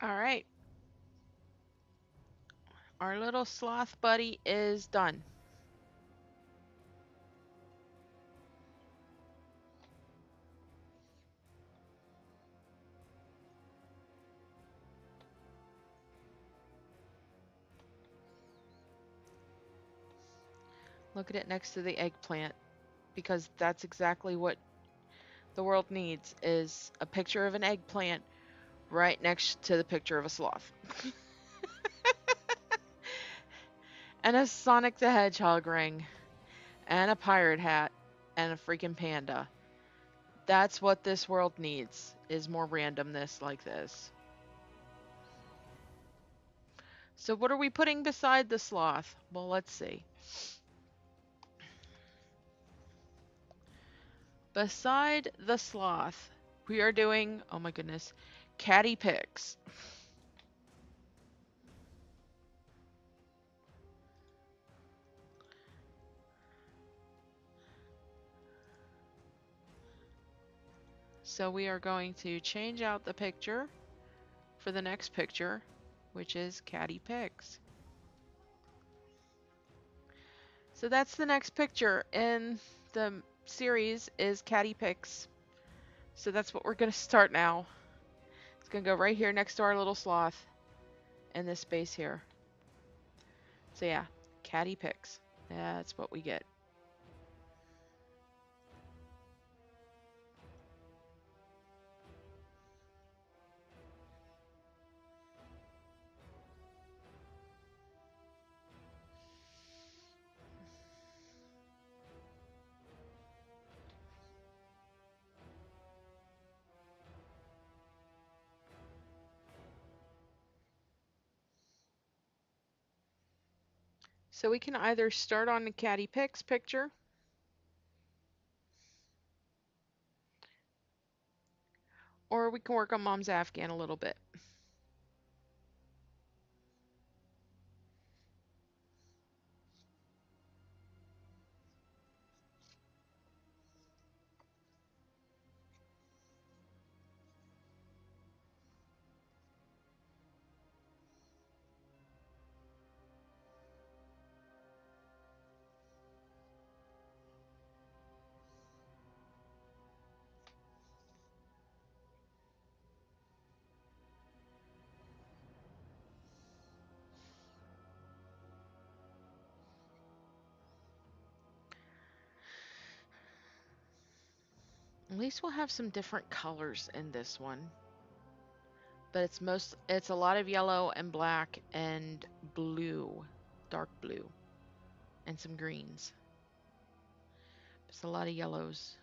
All right. Our little sloth buddy is done. Look at it next to the eggplant because that's exactly what the world needs is a picture of an eggplant right next to the picture of a sloth. And a Sonic the Hedgehog ring and a pirate hat and a freaking panda. That's what this world needs is more randomness like this. So what are we putting beside the sloth? Well, let's see. Beside the sloth, we are doing, oh my goodness, catty pics. So we are going to change out the picture for the next picture, which is catty pics. So that's the next picture in the series is catty pics. So that's what we're going to start now. It's going to go right here next to our little sloth in this space here. So yeah, catty pics. That's what we get. So we can either start on the catty pics picture, or we can work on Mom's Afghan a little bit. At least we'll have some different colors in this one. But it's a lot of yellow and black and blue, dark blue, and some greens. It's a lot of yellows.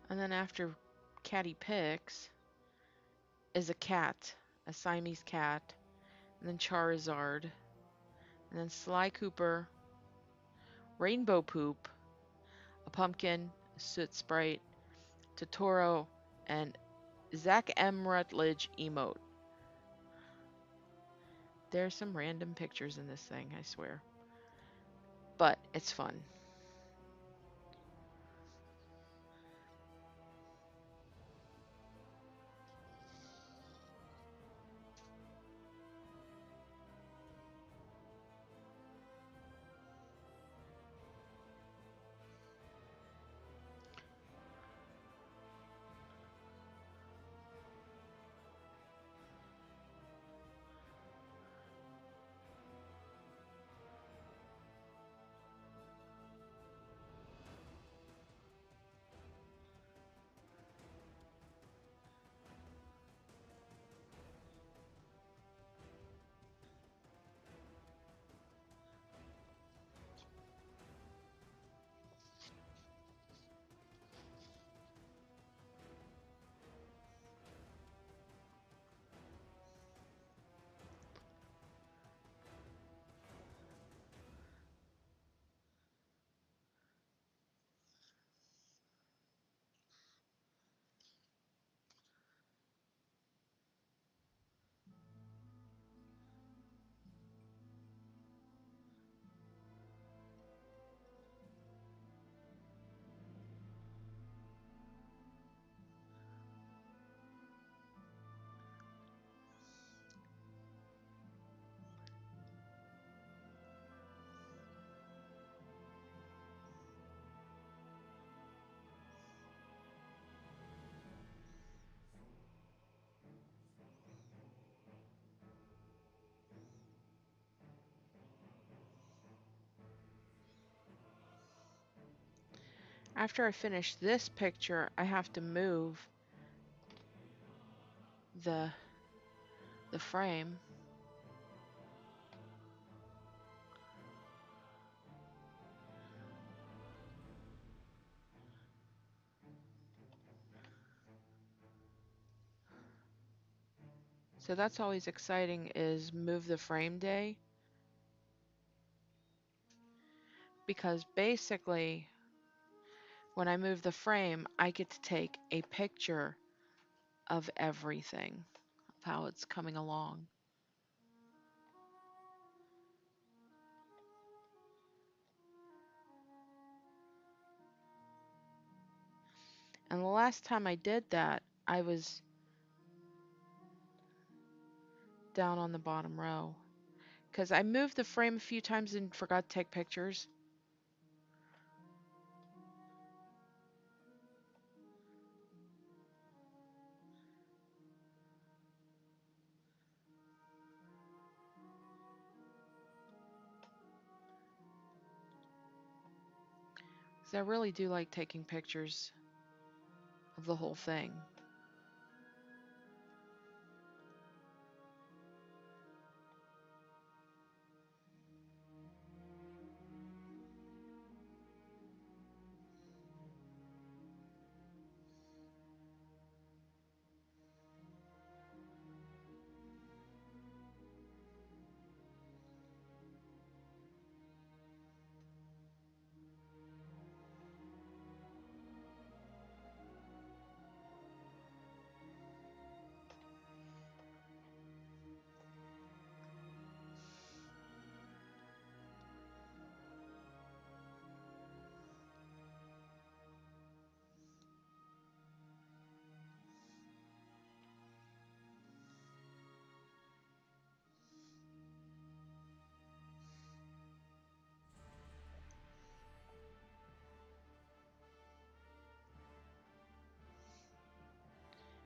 And then after catty pics is a cat, a Siamese cat, and then Charizard, and then Sly Cooper, Rainbow Poop, a pumpkin, a Soot Sprite, Totoro, and Zach M. Rutledge emote. There's some random pictures in this thing, I swear. But it's fun. After I finish this picture, I have to move the the frame. So that's always exciting is move the frame day because basically when I move the frame, I get to take a picture of everything, of how it's coming along. And the last time I did that, I was down on the bottom row because I moved the frame a few times and forgot to take pictures. So I really do like taking pictures of the whole thing.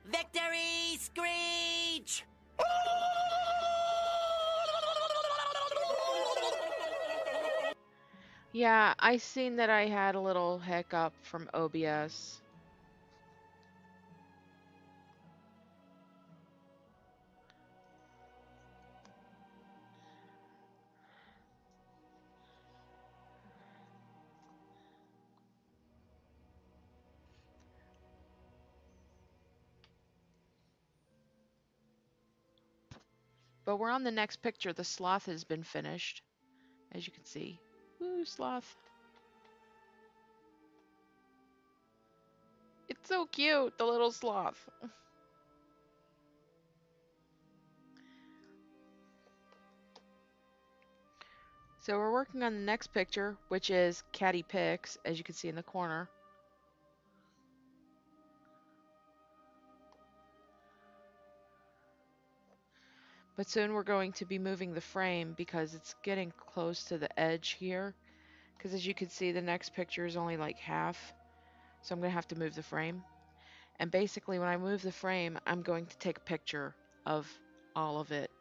Victory Screech! Yeah, I seen that I had a little hiccup from OBS. But we're on the next picture. The sloth has been finished, as you can see. Woo, sloth. It's so cute, the little sloth. So we're working on the next picture, which is Caddy Picks, as you can see in the corner. But soon we're going to be moving the frame because it's getting close to the edge here. Because as you can see, the next picture is only like half. So I'm going to have to move the frame. And basically when I move the frame, I'm going to take a picture of all of it.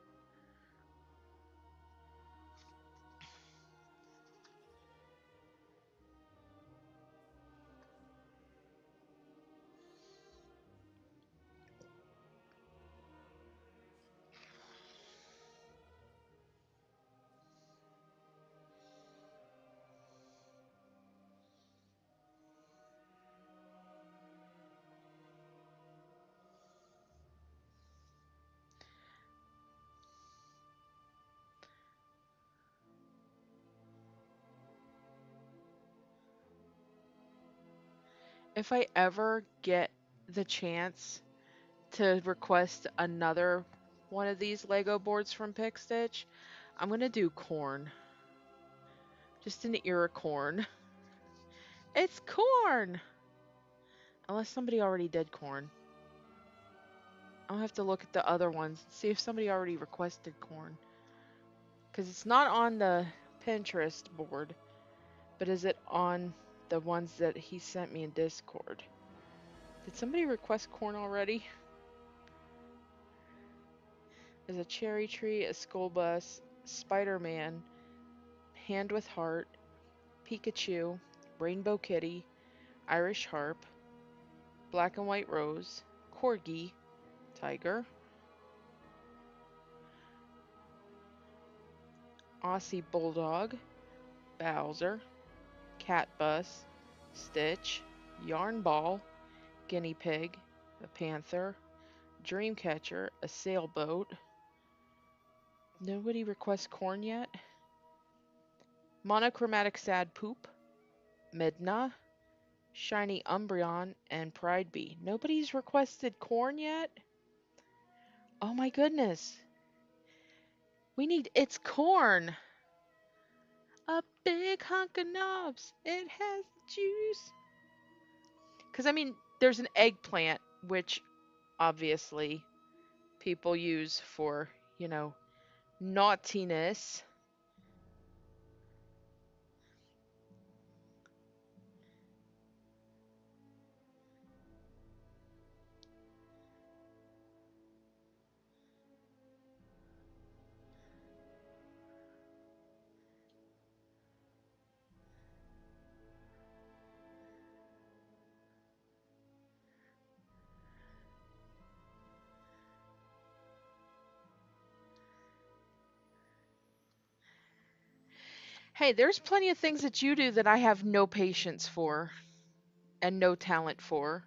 If I ever get the chance to request another one of these Lego boards from Pick Stitch, I'm going to do corn. Just an ear of corn. It's corn! Unless somebody already did corn. I'll have to look at the other ones and see if somebody already requested corn. Because it's not on the Pinterest board, but is it on the ones that he sent me in Discord? Did somebody request corn already? There's a cherry tree, a school bus, Spider-Man, hand with heart, Pikachu, Rainbow Kitty, Irish harp, black and white rose, corgi, tiger, Aussie bulldog, Bowser, cat bus, Stitch, yarn ball, guinea pig, a panther, dream catcher, a sailboat. Nobody requests corn yet. Monochromatic sad poop, Midna, shiny Umbreon, and Pride Bee. Nobody's requested corn yet? Oh my goodness. We need it's corn. A big hunk of knobs. It has juice. Because, I mean, there's an eggplant, which obviously people use for, naughtiness. Hey, there's plenty of things that you do that I have no patience for and no talent for.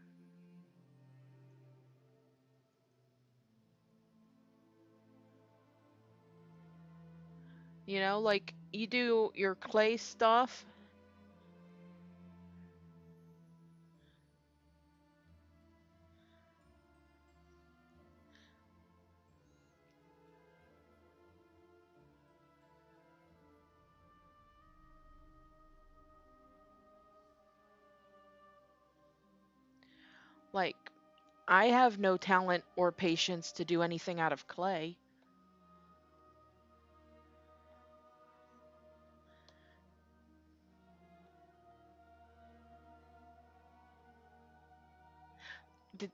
Like you do your clay stuff. Like, I have no talent or patience to do anything out of clay.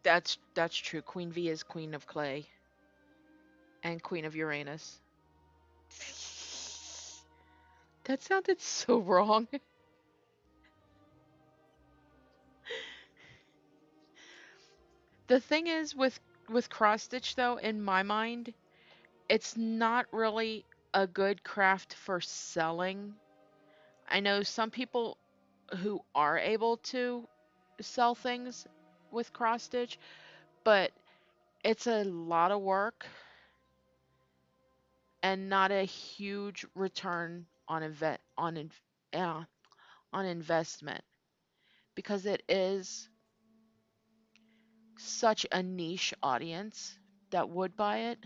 That's true. Queen V is queen of clay and queen of Uranus. That sounded so wrong. The thing is with cross stitch though, in my mind, it's not really a good craft for selling. I know some people who are able to sell things with cross stitch, but it's a lot of work and not a huge return on yeah, on investment because it is such a niche audience that would buy it.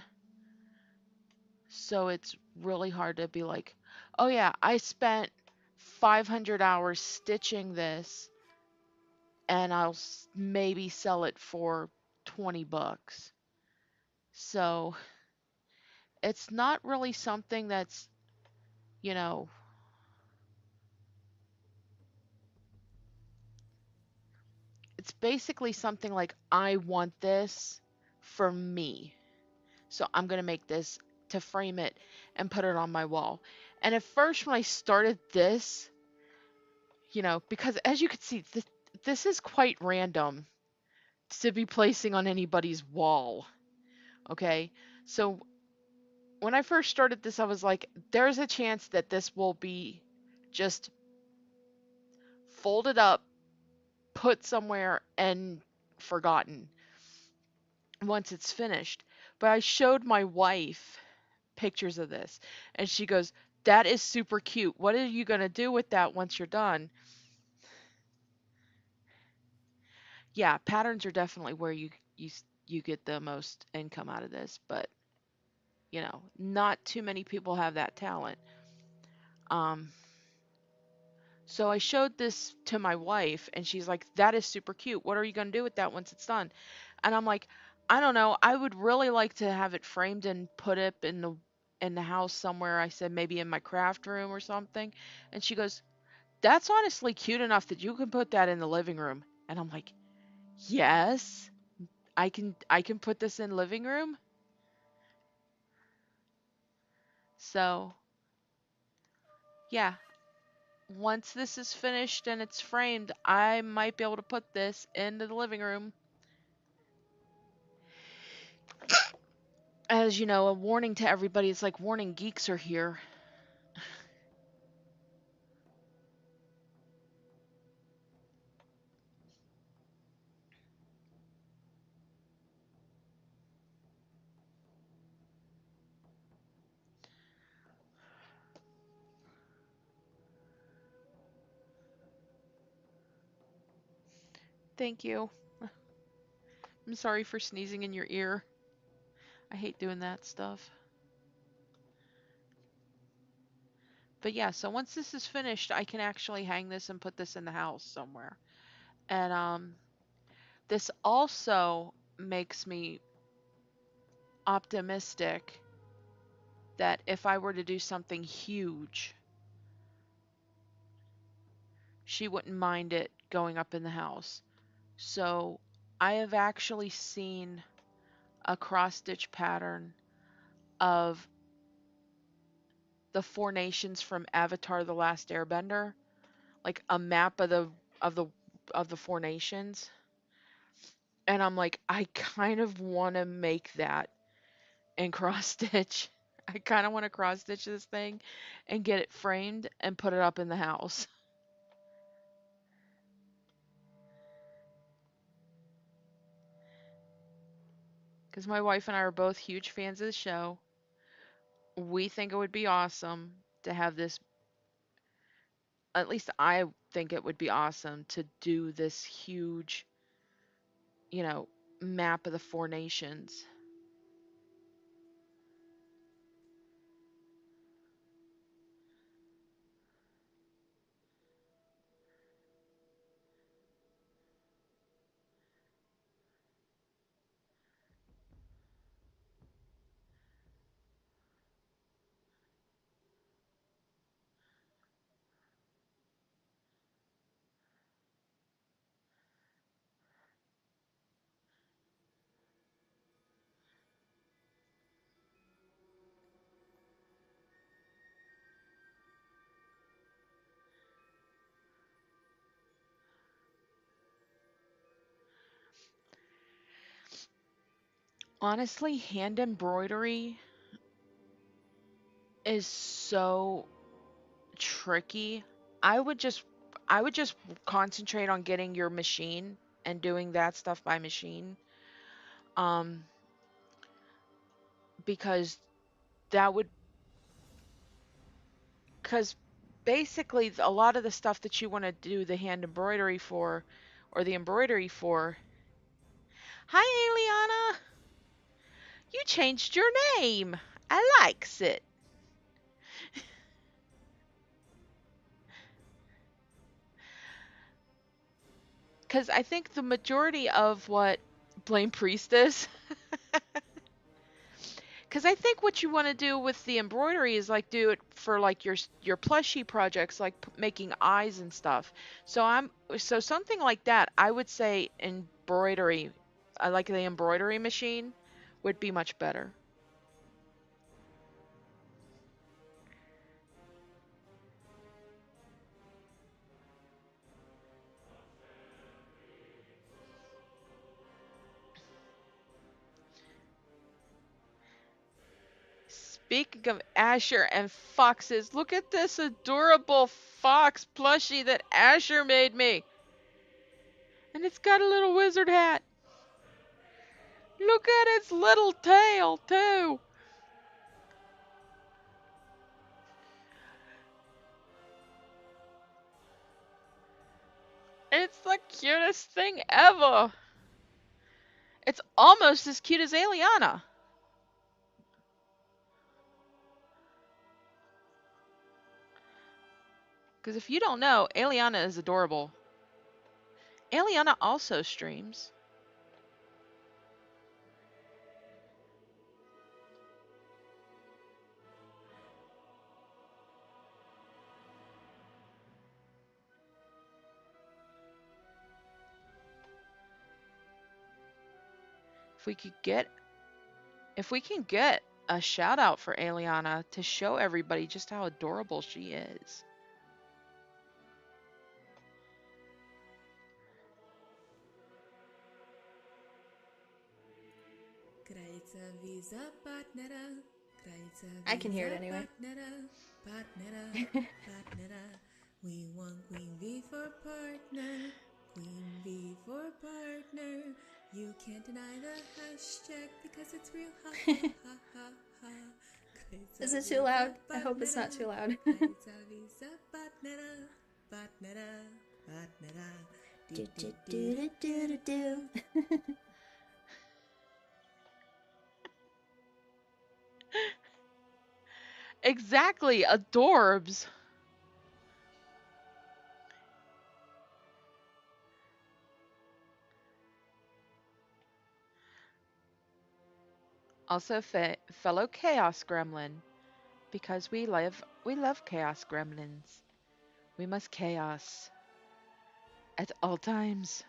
So it's really hard to be like, "Oh yeah, I spent 500 hours stitching this and I'll maybe sell it for 20 bucks." So it's not really something that's, you know, it's basically something like, I want this for me. So I'm going to make this to frame it and put it on my wall. And at first, when I started this, because as you can see, this is quite random to be placing on anybody's wall. Okay. So when I first started this, I was like, there's a chance that this will be just folded up, put somewhere, and forgotten once it's finished. But I showed my wife pictures of this, and she goes, "That is super cute. What are you going to do with that once you're done?" Yeah, patterns are definitely where you get the most income out of this, but not too many people have that talent. Um, so I showed this to my wife, and she's like, "That is super cute. What are you going to do with that once it's done?" And I'm like, "I don't know. I would really like to have it framed and put up in the house somewhere." I said maybe in my craft room or something. And she goes, "That's honestly cute enough that you can put that in the living room." And I'm like, "Yes, I can put this in living room." So, yeah. once this is finished and it's framed, I might be able to put this into the living room as, a warning to everybody. It's like, warning, geeks are here. Thank you. I'm sorry for sneezing in your ear. I hate doing that stuff. But yeah, so once this is finished, I can actually hang this and put this in the house somewhere. And this also makes me optimistic that if I were to do something huge, she wouldn't mind it going up in the house. So I have actually seen a cross stitch pattern of the four nations from Avatar: The Last Airbender, like a map of the of the four nations. And I'm like, I kind of want to make that and cross stitch. I kind of want to cross stitch this thing and get it framed and put it up in the house. Because my wife and I are both huge fans of the show. We think it would be awesome to have this, at least I think it would be awesome to do this huge, you know, map of the four nations. Honestly, hand embroidery is so tricky. I would just I would just concentrate on getting your machine and doing that stuff by machine. Um because that would cuz basically a lot of the stuff that you want to do the hand embroidery for or the embroidery for. Hi Eliana, you changed your name. I likes it. Cuz I think the majority of what Blame Priestess. Because I think what you want to do with the embroidery is like do it for like your plushie projects, like making eyes and stuff. So something like that. I would say embroidery, I like the embroidery machine, would be much better. Speaking of Asher and foxes, look at this adorable fox plushie that Asher made me, and it's got a little wizard hat. Look at its little tail too. It's the cutest thing ever. It's almost as cute as Aliana. Because if you don't know, Aliana is adorable. Aliana also streams. If we could get if we can get a shout out for Aliana to show everybody just how adorable she is. I can hear it anyway. We want Queen Bee for partner. Queen Bee for partner. You can't deny the hashtag because it's real. Ha ha ha ha ha. Is it too loud? I hope it's not too loud. Exactly, adorbs. Also, fellow Chaos Gremlin, because we love Chaos Gremlins. We must chaos at all times.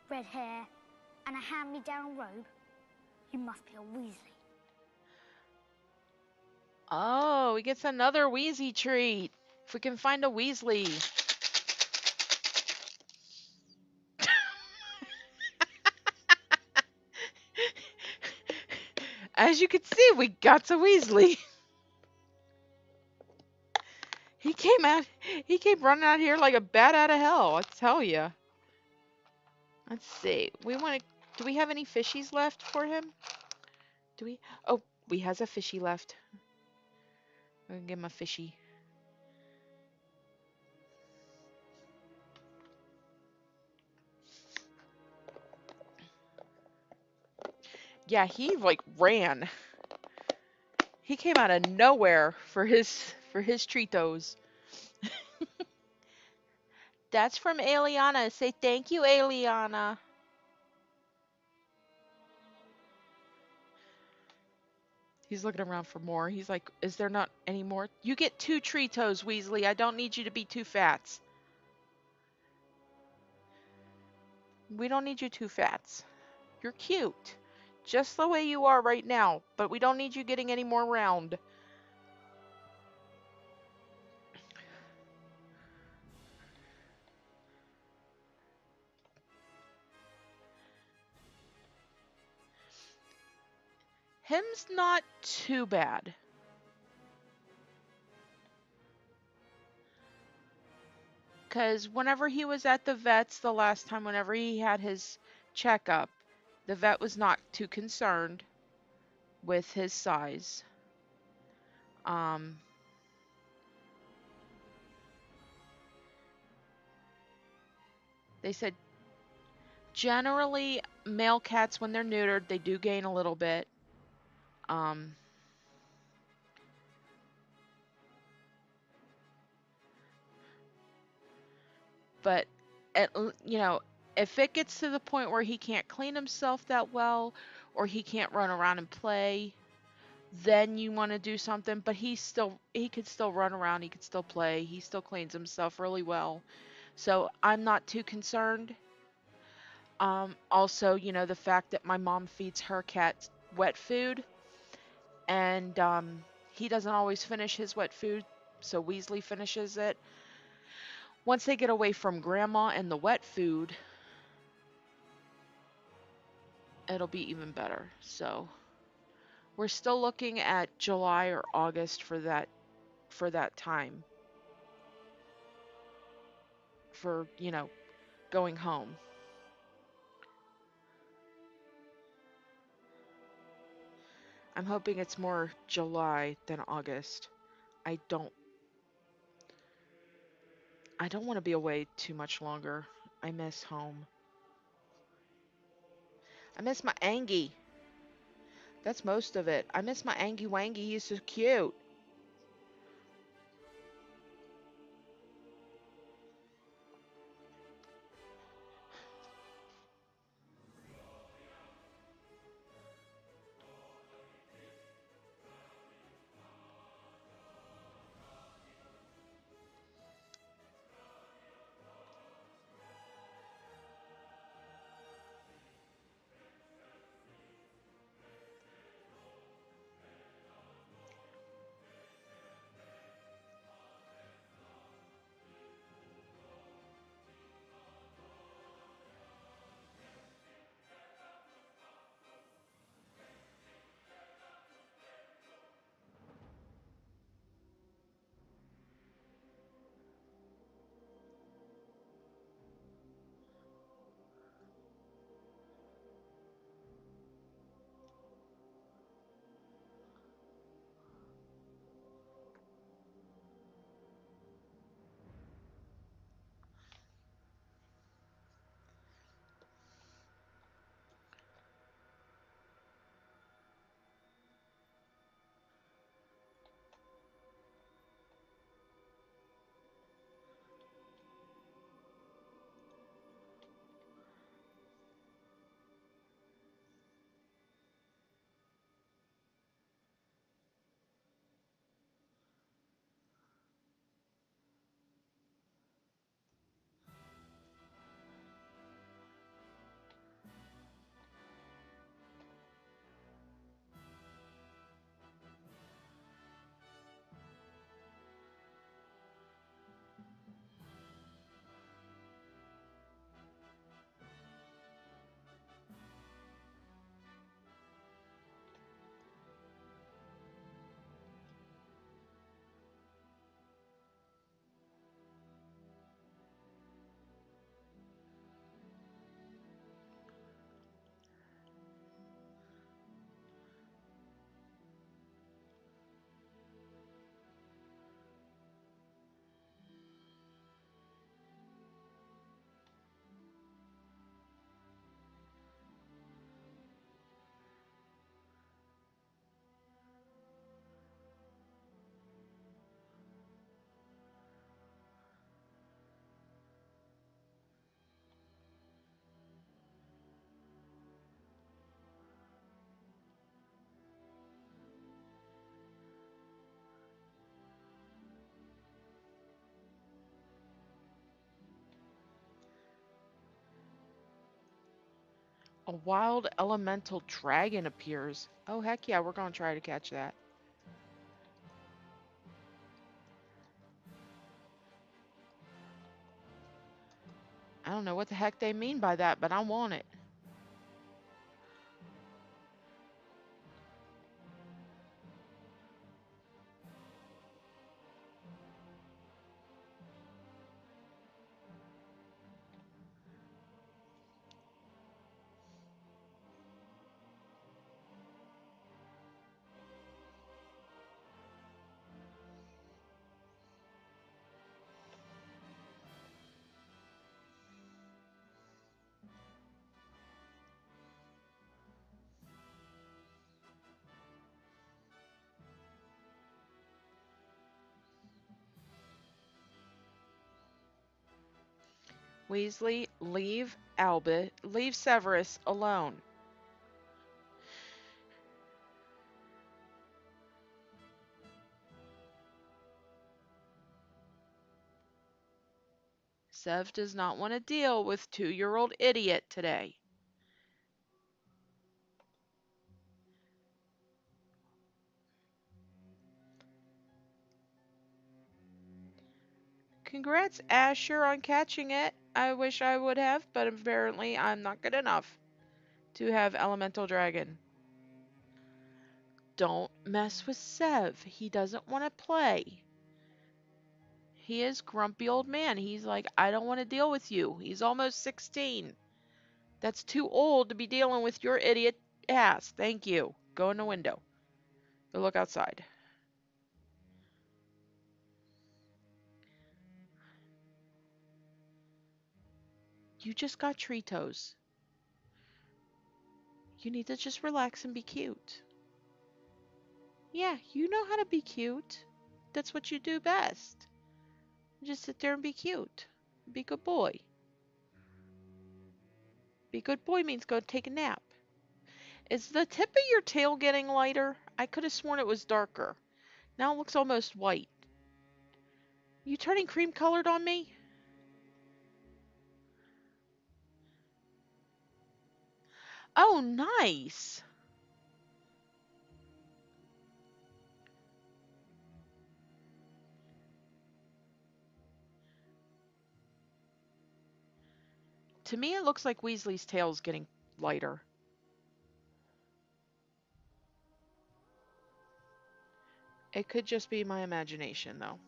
Red hair and a hand-me-down robe. You must be a Weasley. Oh, he gets another Wheezy treat. If we can find a Weasley. As you can see, we got a Weasley. He came out. He came running out here like a bat out of hell. I tell you. Let's see. We want to. Do we have any fishies left for him? Do we? Oh, we has a fishy left. I'm gonna give him a fishy. Yeah, he like ran. He came out of nowhere for his Tritos. That's from Aliana. Say thank you, Aliana. He's looking around for more. He's like, is there not any more? You get 2 Tritos, Weasley. I don't need you to be 2 fats. We don't need you 2 fats. You're cute. Just the way you are right now. But we don't need you getting any more round. Him's not too bad. Because whenever he was at the vet's the last time, whenever he had his checkup, the vet was not too concerned with his size. Um, they said generally male cats, when they're neutered, they do gain a little bit. Um, but at, you know, if it gets to the point where he can't clean himself that well, or he can't run around and play, then you want to do something. But he could still run around, he could still play, he still cleans himself really well. So I'm not too concerned. Also, the fact that my mom feeds her cat wet food, and he doesn't always finish his wet food, so Weasley finishes it. Once they get away from grandma and the wet food, it'll be even better. So we're still looking at July or August for that time for, going home. I'm hoping it's more July than August. I don't I don't want to be away too much longer. I miss home. I miss my Angie. That's most of it. I miss my Angie Wangy. He's so cute. A wild elemental dragon appears. Oh, heck yeah, we're going to try to catch that. I don't know what the heck they mean by that, but I want it. Weasley, leave Severus alone. Sev does not want to deal with 2-year-old idiot today. Congrats, Asher, on catching it. I wish I would have, but apparently I'm not good enough to have Elemental Dragon. Don't mess with Sev. He doesn't want to play. He is grumpy old man. He's like, I don't want to deal with you. He's almost 16. That's too old to be dealing with your idiot ass. Thank you. Go in the window. Go look outside. You just got tree toes. You need to just relax and be cute. Yeah, you know how to be cute. That's what you do best. Just sit there and be cute. Be a good boy. Be a good boy means go take a nap. Is the tip of your tail getting lighter? I could have sworn it was darker. Now it looks almost white. You turning cream colored on me? Oh, nice. To me, it looks like Weasley's tail's getting lighter. It could just be my imagination, though.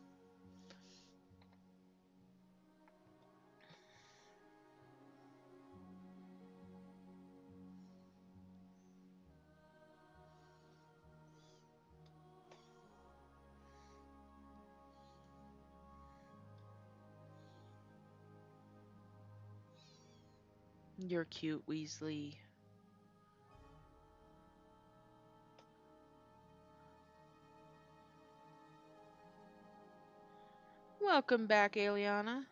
You're cute, Weasley. Welcome back, Aliana.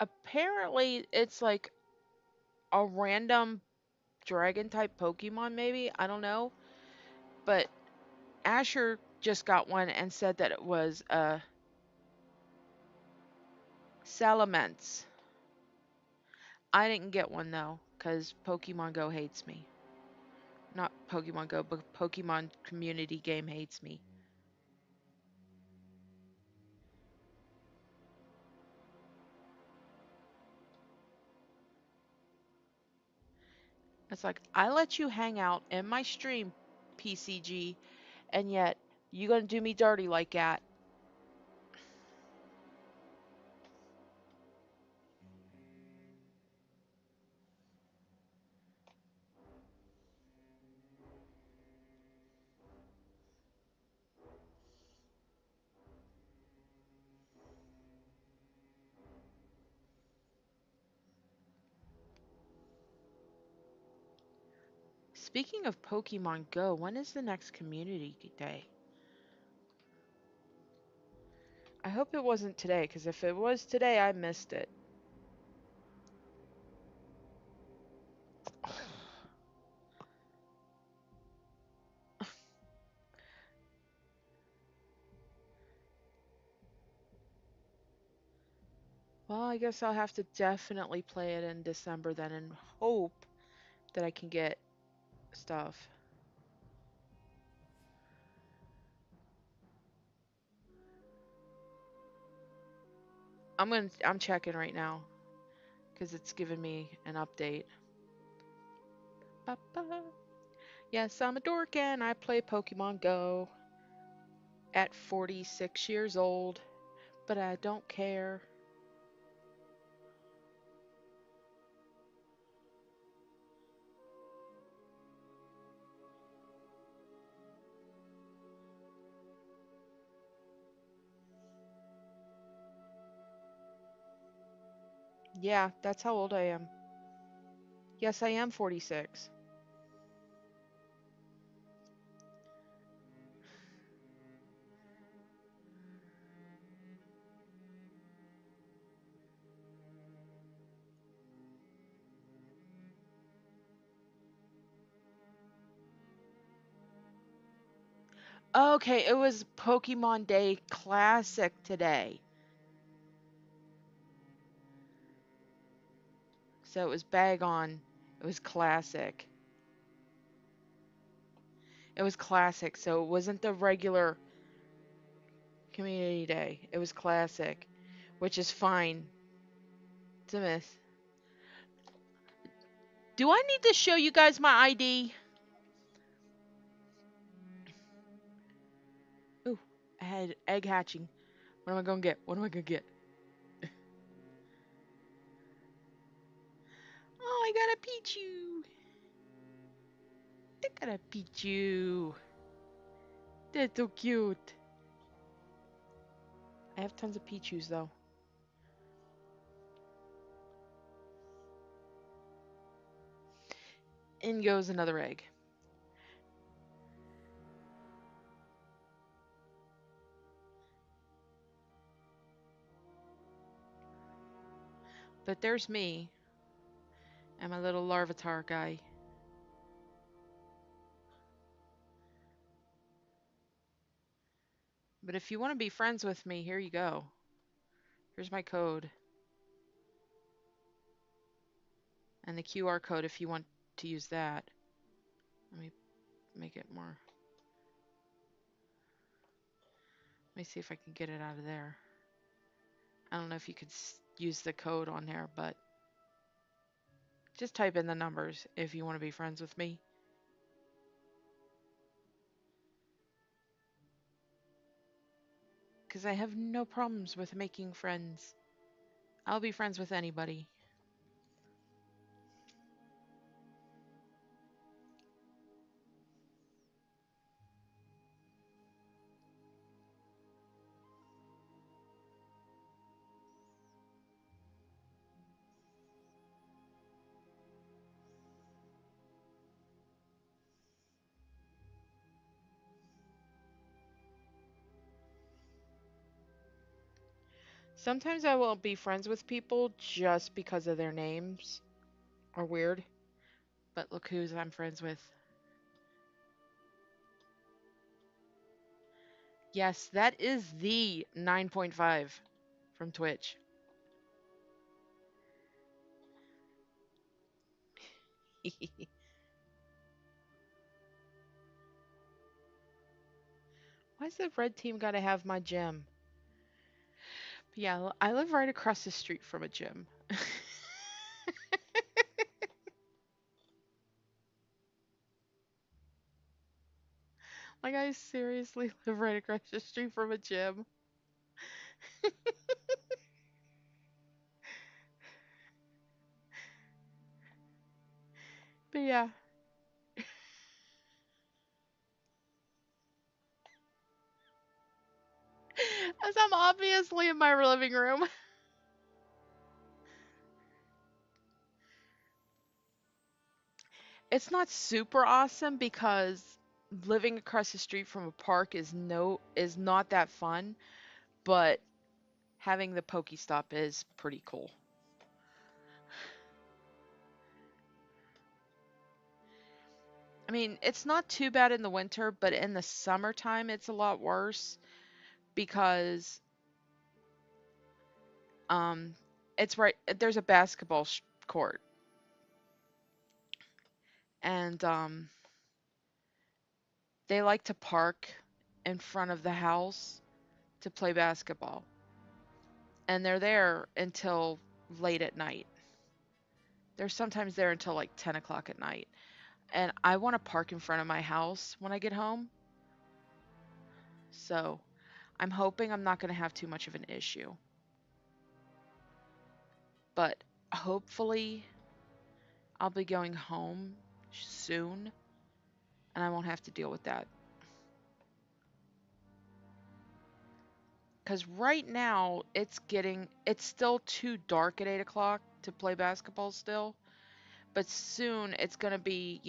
Apparently, it's like a random dragon type Pokemon, maybe. I don't know. But Asher just got one and said that it was a Salamence. I didn't get one though, because Pokemon Go hates me. Not Pokemon Go, but Pokemon community game hates me. It's like, I let you hang out in my stream, PCG, and yet you gonna do me dirty like that. Speaking of Pokemon Go, when is the next community day? I hope it wasn't today, because if it was today, I missed it. Well, I guess I'll have to definitely play it in December then and hope that I can get stuff. I'm checking right now because it's giving me an update. Ba-ba. Yes, I'm a dork and I play Pokemon Go at 46 years old, but I don't care. Yeah, that's how old I am. Yes, I am 46. Okay, it was Pokemon Day Classic today. So it was bag on. It was classic. It was classic, so it wasn't the regular community day. It was classic, which is fine. It's a myth. Do I need to show you guys my ID? Ooh, I had egg hatching. What am I gonna get? What am I gonna get? Oh, I got a Pichu. I got a Pichu. That's so cute. I have tons of Pichus though. In goes another egg. But there's me and my little Larvitar guy. But if you want to be friends with me, here you go. Here's my code. And the QR code if you want to use that. Let me make it more. Let me see if I can get it out of there. I don't know if you could use the code on there, but just type in the numbers if you want to be friends with me. Because I have no problems with making friends. I'll be friends with anybody. Sometimes I won't be friends with people just because of their names are weird. But look who's I'm friends with. Yes, that is the 9.5 from Twitch. Why's the red team gotta have my gym? But yeah, I live right across the street from a gym. Like, I seriously live right across the street from a gym. But yeah. As I'm obviously in my living room. It's not super awesome because living across the street from a park is not that fun, but having the Pokestop is pretty cool. I mean, it's not too bad in the winter, but in the summertime it's a lot worse because um it's right there's a basketball court and they like to park in front of the house to play basketball. And they're there until late at night. They're sometimes there until like 10 o'clock at night. And I want to park in front of my house when I get home. So I'm hoping I'm not going to have too much of an issue. But hopefully I'll be going home soon and I won't have to deal with that. Because right now it's still too dark at 8 o'clock to play basketball still. But soon it's going to be,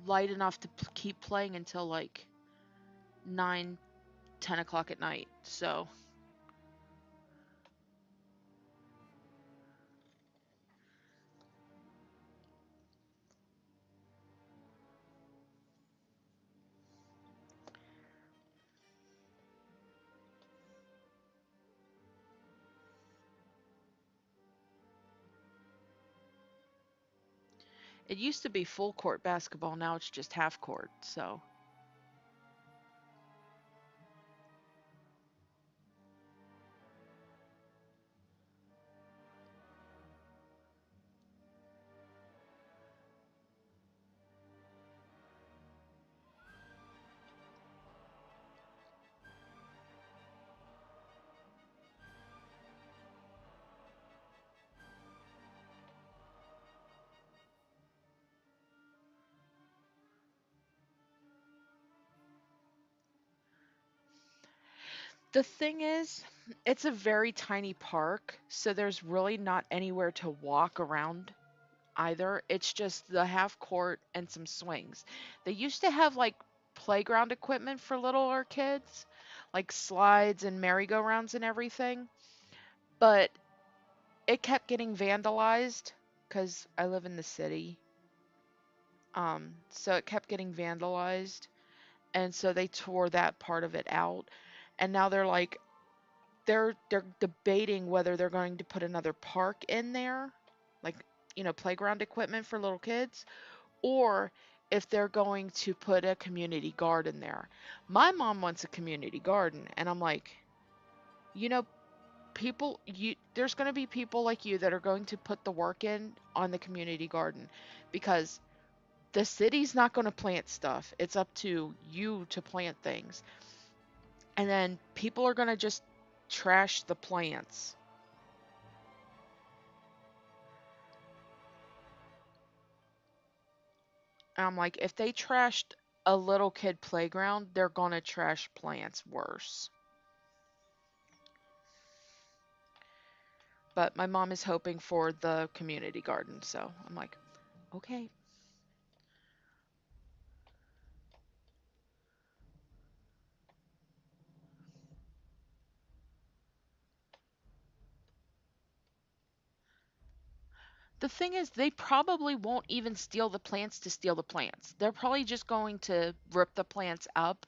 light enough to keep playing until like 9, 10 o'clock at night. So it used to be full court basketball. Now it's just half court. So the thing is, it's a very tiny park. So there's really not anywhere to walk around either. It's just the half court and some swings. They used to have like playground equipment for littler kids, like slides and merry-go-rounds and everything, but it kept getting vandalized because I live in the city. So it kept getting vandalized, and so they tore that part of it out. And now they're debating whether they're going to put another park in there, like playground equipment for little kids, or if they're going to put a community garden there. My mom wants a community garden, and I'm like, you know, there's going to be people like you that are going to put the work in on the community garden because the city's not going to plant stuff. It's up to you to plant things. And then people are going to just trash the plants. And I'm like, if they trashed a little kid playground, they're going to trash plants worse. But my mom is hoping for the community garden, so I'm like, okay. The thing is, they probably won't even steal the plants to steal the plants. They're probably just going to rip the plants up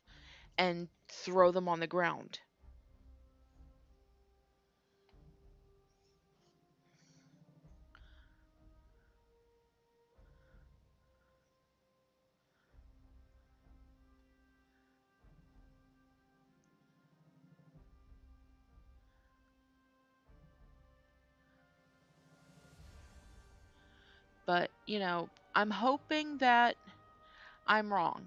and throw them on the ground. But, I'm hoping that I'm wrong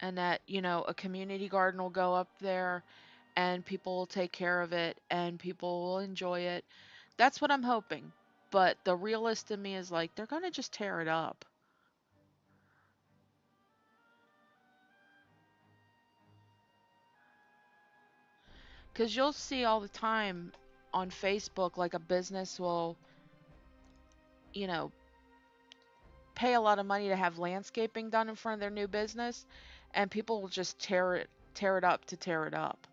and that, a community garden will go up there and people will take care of it and people will enjoy it. That's what I'm hoping. But the realist in me is like, they're going to just tear it up. Because you'll see all the time on Facebook, like a business will, you know, pay a lot of money to have landscaping done in front of their new business, and people will just tear it up to tear it up.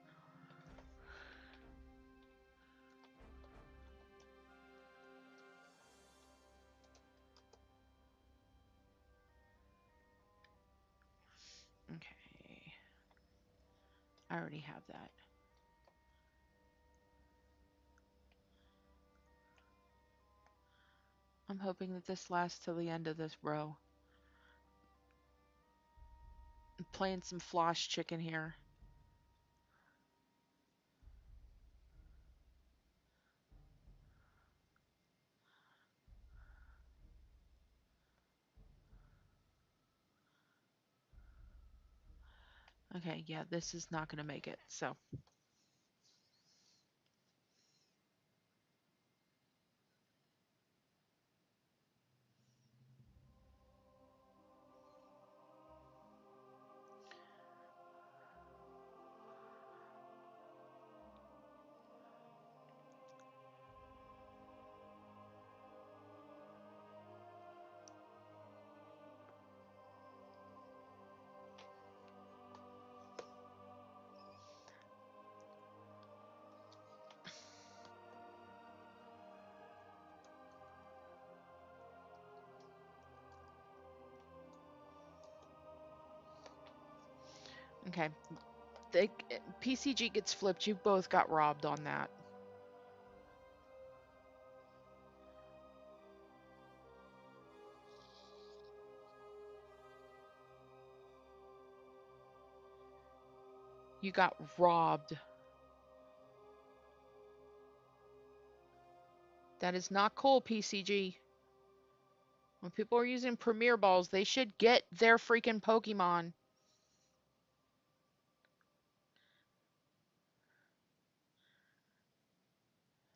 Okay. I already have that. I'm hoping that this lasts till the end of this row. I'm playing some floss chicken here. Okay, yeah, this is not going to make it. So, okay. The PCG gets flipped. You both got robbed on that. You got robbed. That is not cool, PCG. When people are using Premier Balls, they should get their freaking Pokemon.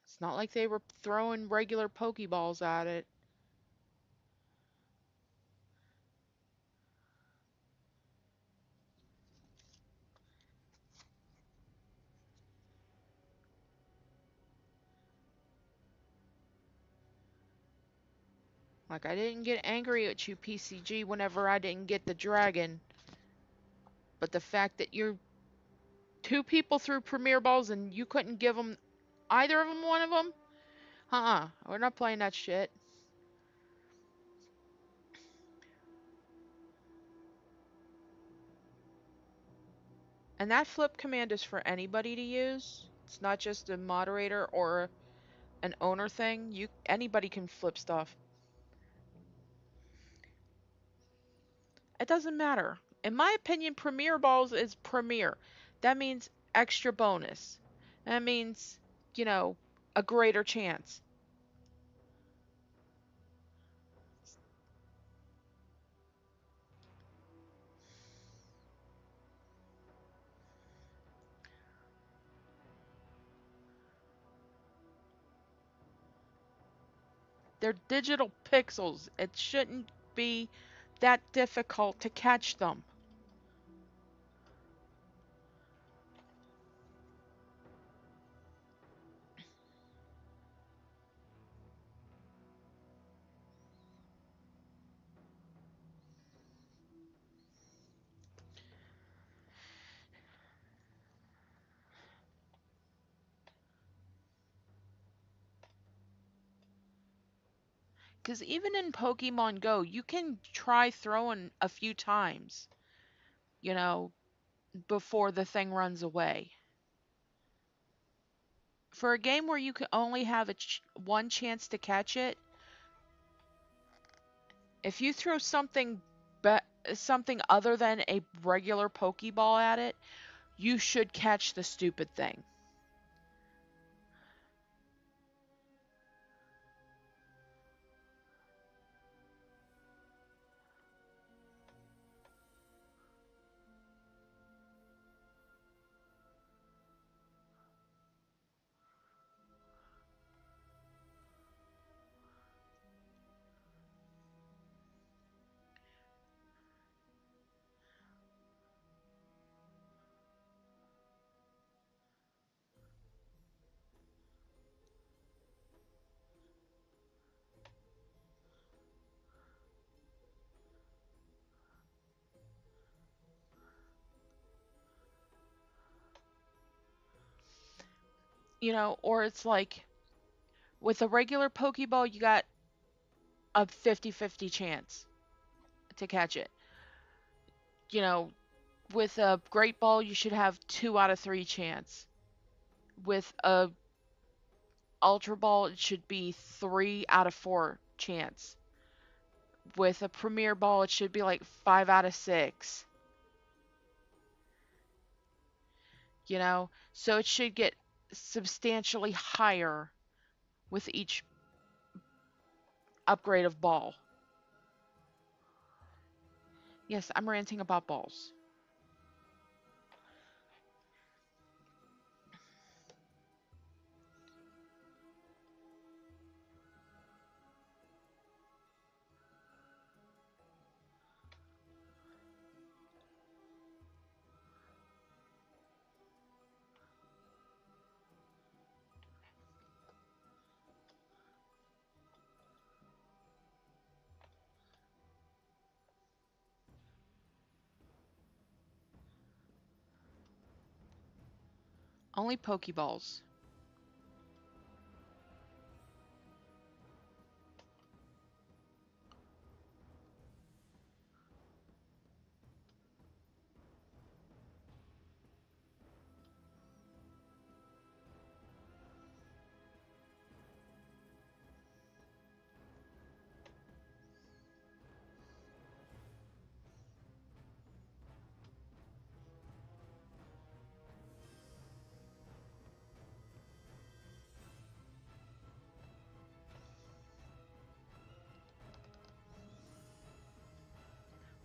It's not like they were throwing regular Pokeballs at it. Like, I didn't get angry at you, PCG, whenever I didn't get the dragon. But the fact that you're two people threw Premier Balls and you couldn't give them either of them one of them? We're not playing that shit. And that flip command is for anybody to use. It's not just a moderator or an owner thing. Anybody can flip stuff. It doesn't matter. In my opinion, Premier Balls is Premier. That means extra bonus. That means, you know, a greater chance. They're digital pixels. It shouldn't be that difficult to catch them. Because even in Pokemon Go, you can try throwing a few times, you know, before the thing runs away. For a game where you can only have one chance to catch it, if you throw something other than a regular Pokeball at it, you should catch the stupid thing. or it's like with a regular Pokeball, you got a 50-50 chance to catch it. You know, with a Great Ball, you should have 2 out of 3 chance. With a Ultra Ball, it should be 3 out of 4 chance. With a Premier Ball, it should be like 5 out of 6. So it should get substantially higher with each upgrade of ball. Yes, I'm ranting about balls. Only Pokeballs.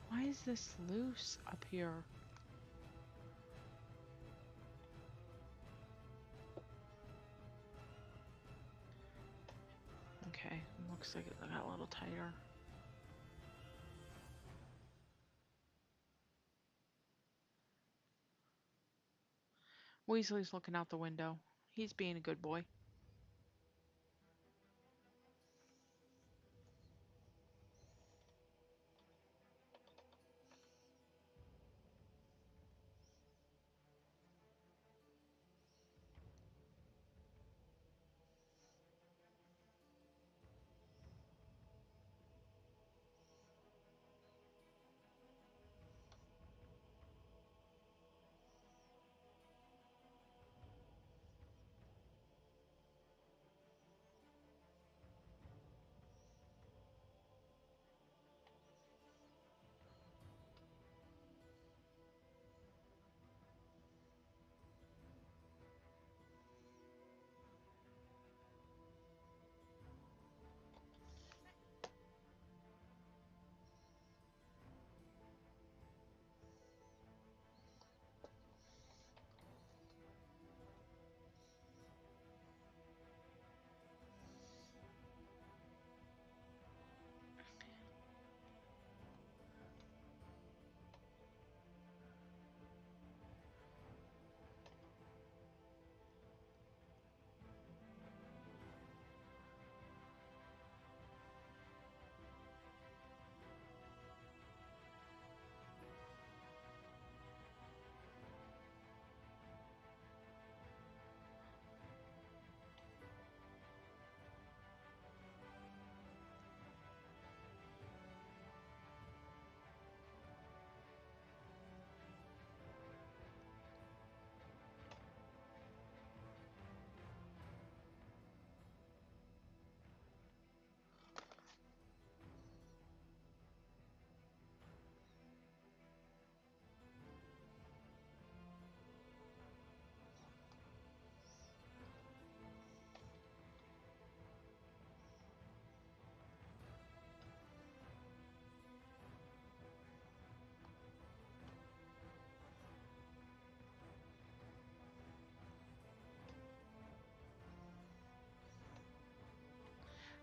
Why is this loose up here? Okay, looks like it got a little tighter. Weasley's looking out the window. He's being a good boy.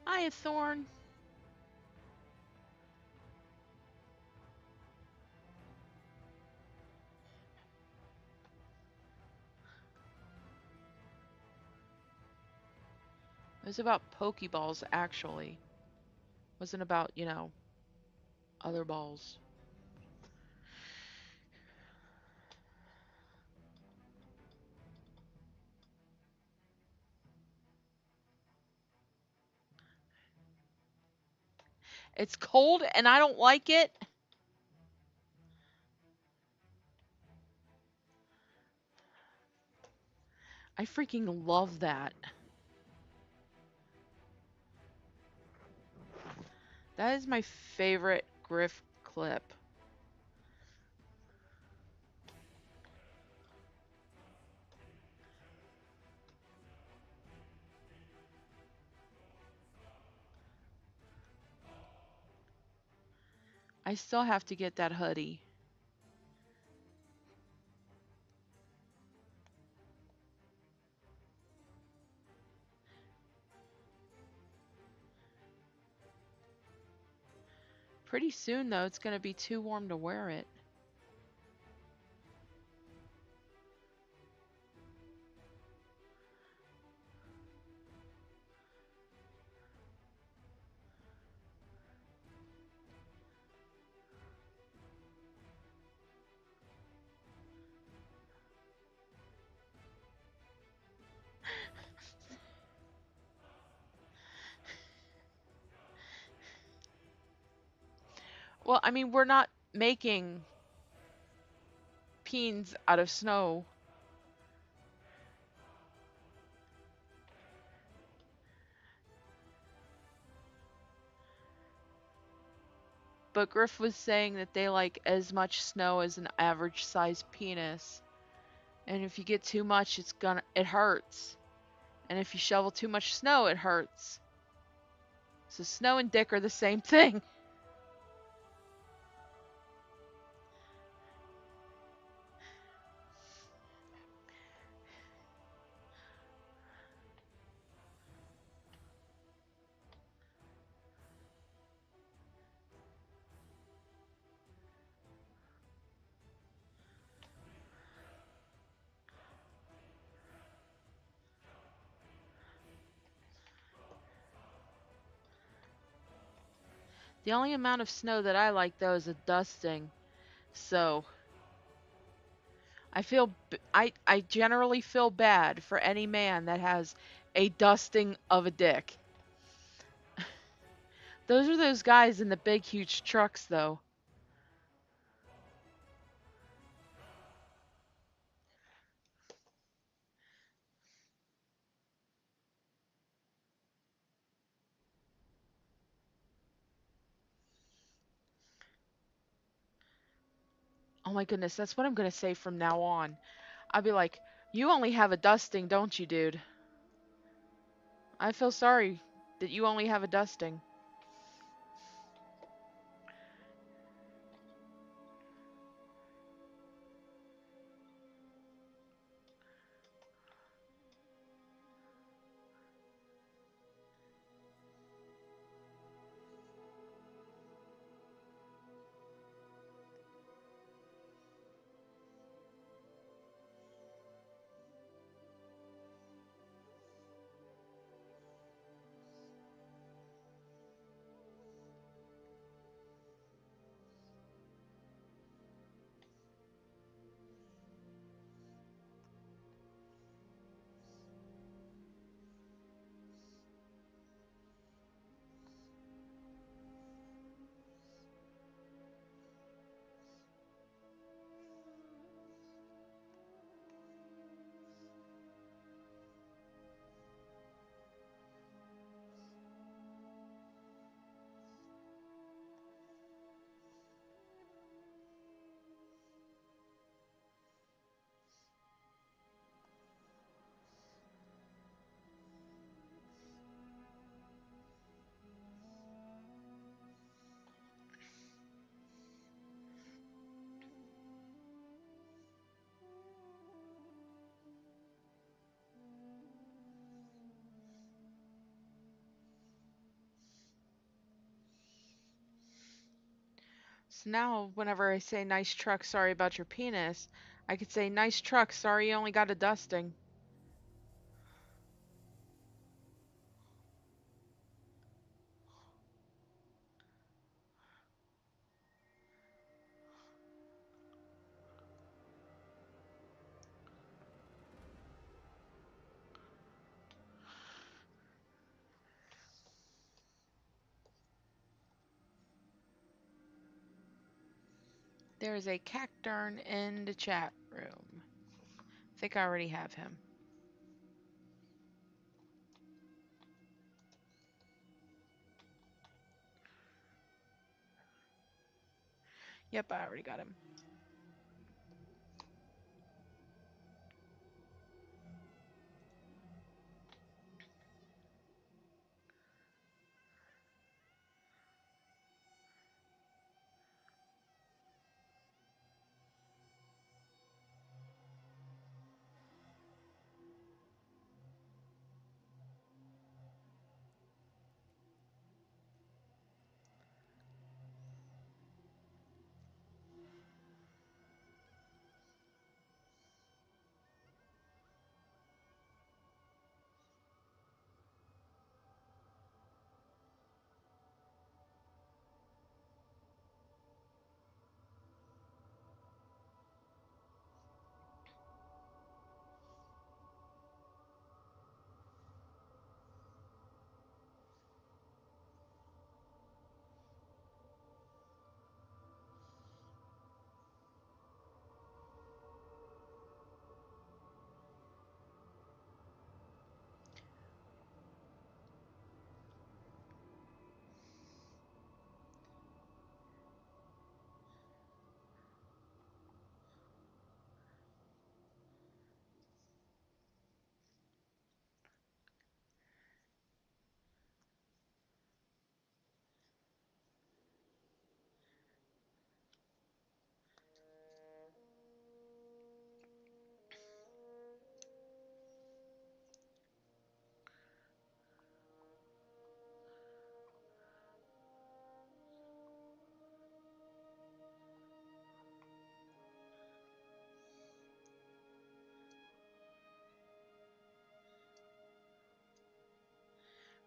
Hi, Thorn. It was about Pokeballs, actually. Wasn't about, other balls. It's cold and I don't like it. I freaking love that. That is my favorite Griff clip. I still have to get that hoodie. Pretty soon, though, it's going to be too warm to wear it. Well, I mean, we're not making peens out of snow. But Griff was saying that they like as much snow as an average sized penis. And if you get too much, it hurts. And if you shovel too much snow, it hurts. So snow and dick are the same thing. The only amount of snow that I like though is a dusting. So I generally feel bad for any man that has a dusting of a dick. Those are those guys in the big huge trucks though. Oh my goodness, that's what I'm gonna say from now on. I'll be like, you only have a dusting, don't you, dude? I feel sorry that you only have a dusting. So now, whenever I say nice truck, sorry about your penis, I could say nice truck, sorry you only got a dusting. There's a cacturn in the chat room. I think I already have him. Yep, I already got him.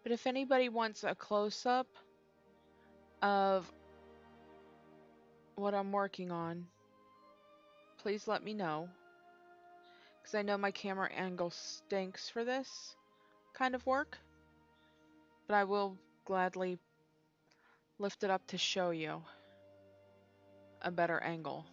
But if anybody wants a close-up of what I'm working on, please let me know. Because I know my camera angle stinks for this kind of work. But I will gladly lift it up to show you a better angle.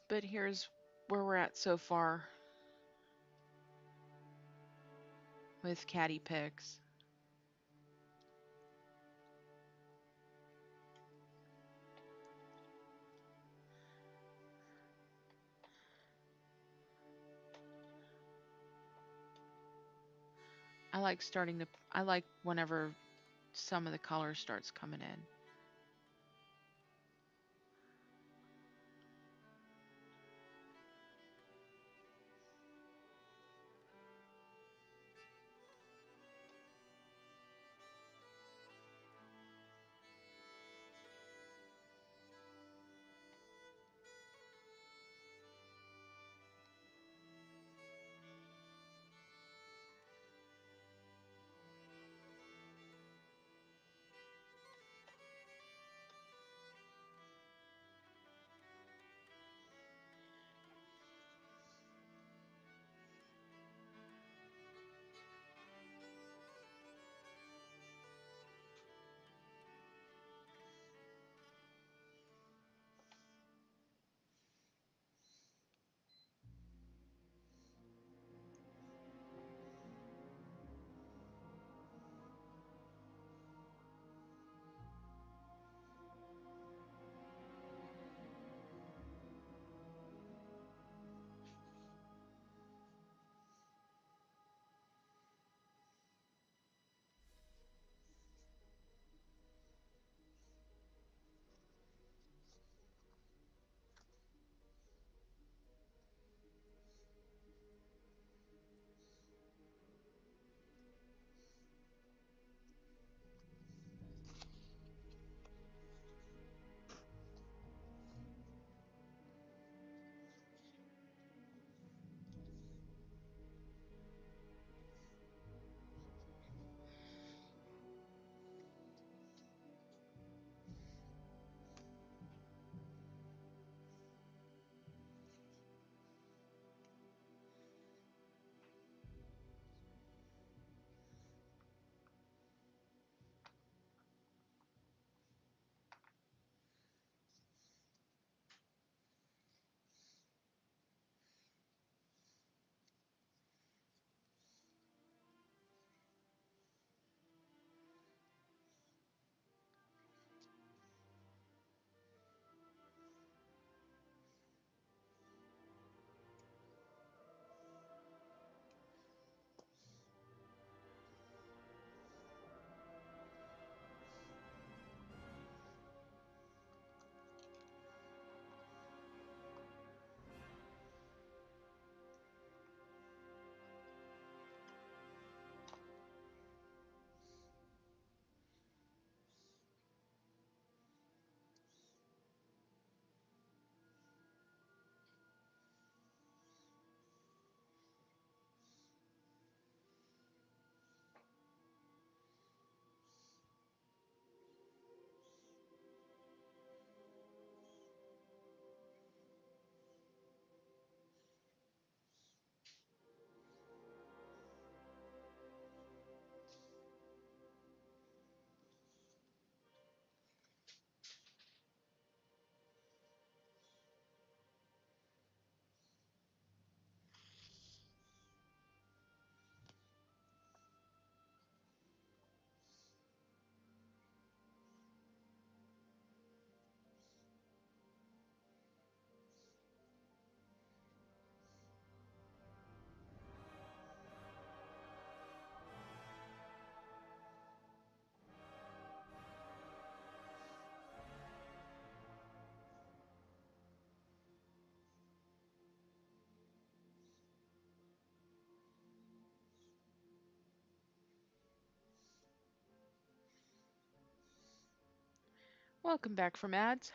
But here's where we're at so far with Caddy Picks. I like whenever some of the color starts coming in. Welcome back from ads.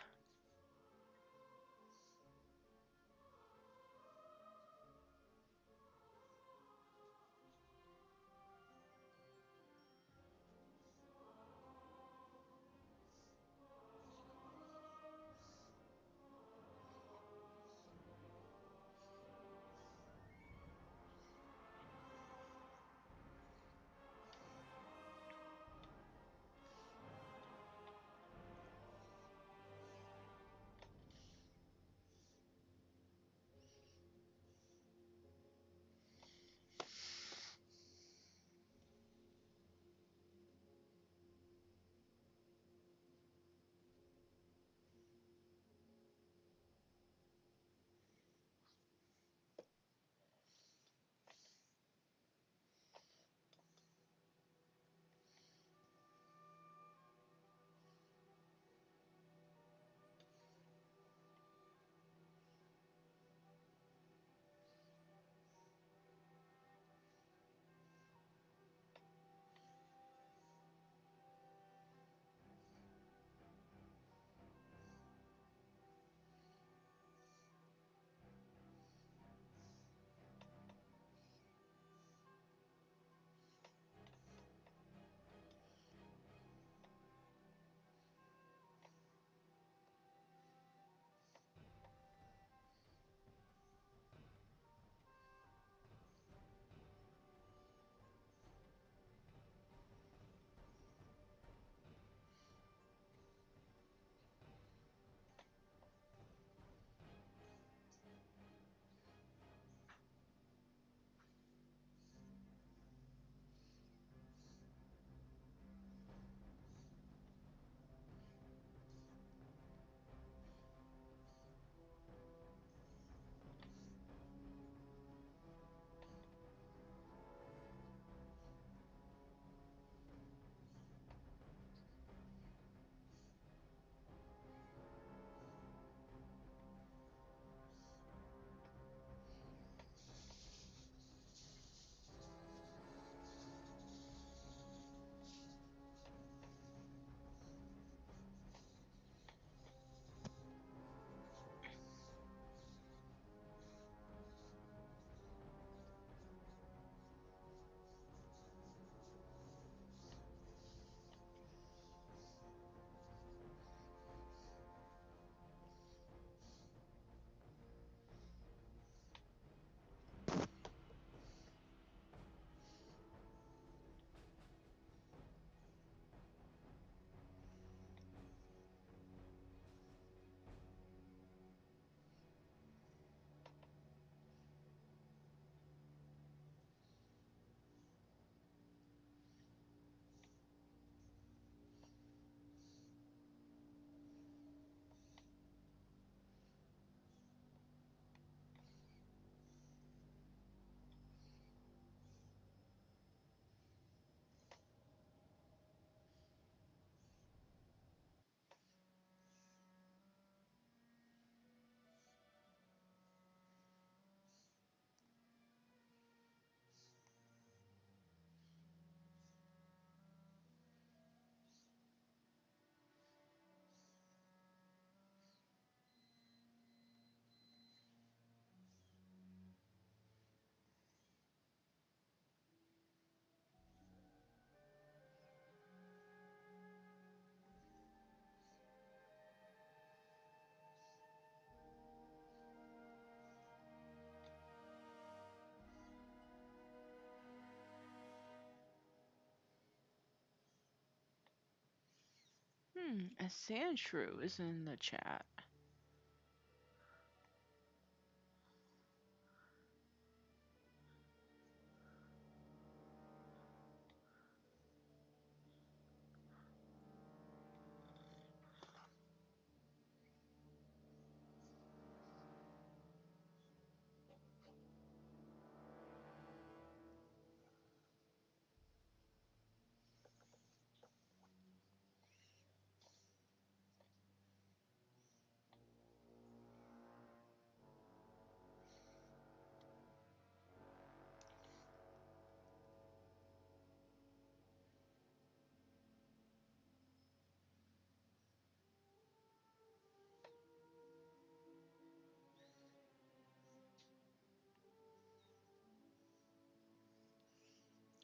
A sand shrew is in the chat.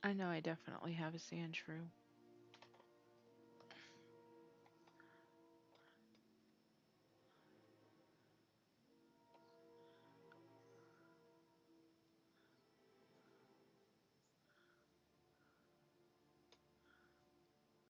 I know I definitely have a sand shrew.